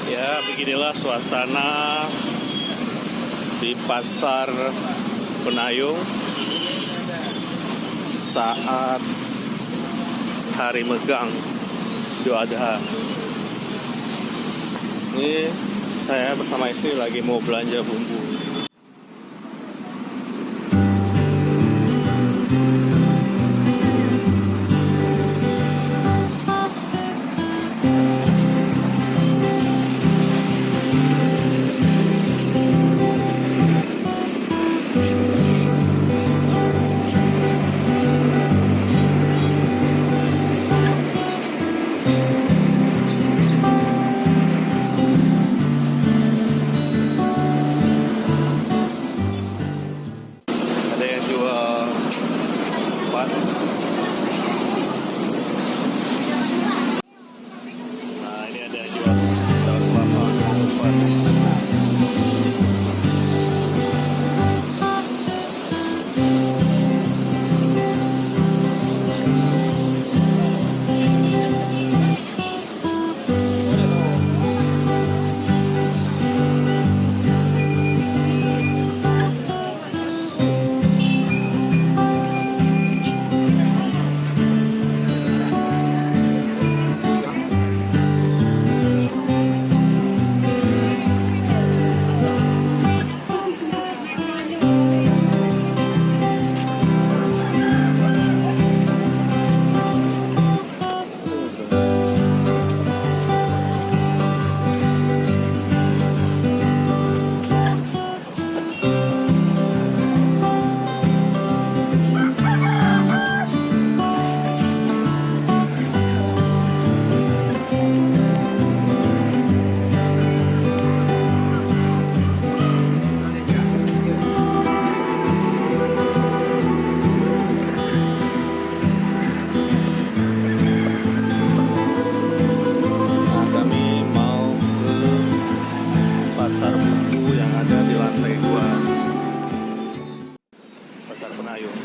Ya, beginilah suasana di Pasar Penayung saat hari megang Idul Adha. Ini saya bersama istri lagi mau belanja bumbu. Ada yang jual pan. Nah, ini ada yang jual daun kelapa pan. Pasar buku yang ada di lantai 2 Pasar Penayung.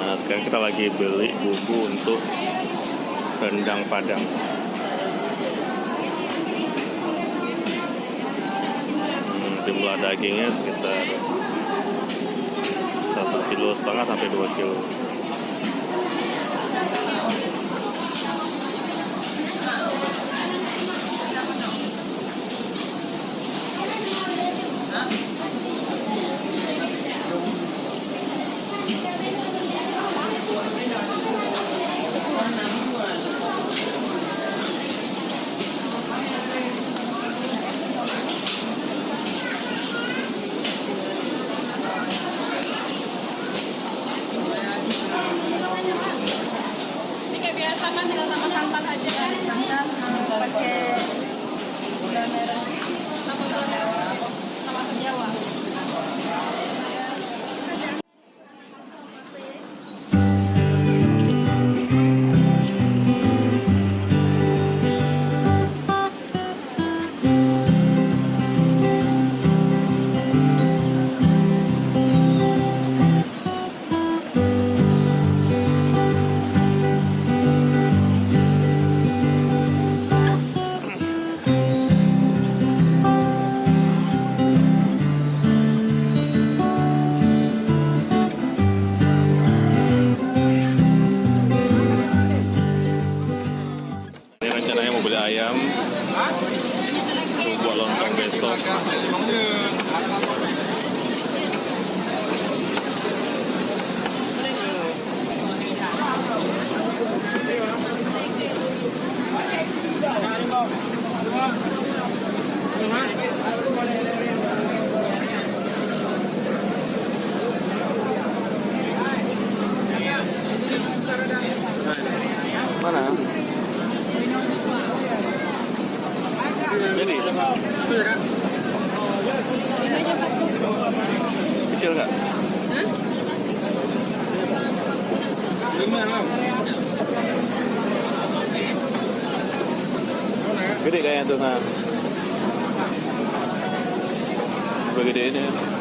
Nah, sekarang kita lagi beli bumbu untuk rendang Padang. Jumlah dagingnya sekitar 1,5 kilo sampai 2 kilo. Kan tinggal sama santan aja kan? Santan pakai gula merah sama gula merah sama asam jawa. ayam buat lontong besok. Itu ya, Kak? Ini aja Pak. Kecil nggak? Hah? Lumayan lah. Gede kayaknya tuh, nah. Berapa gede ini?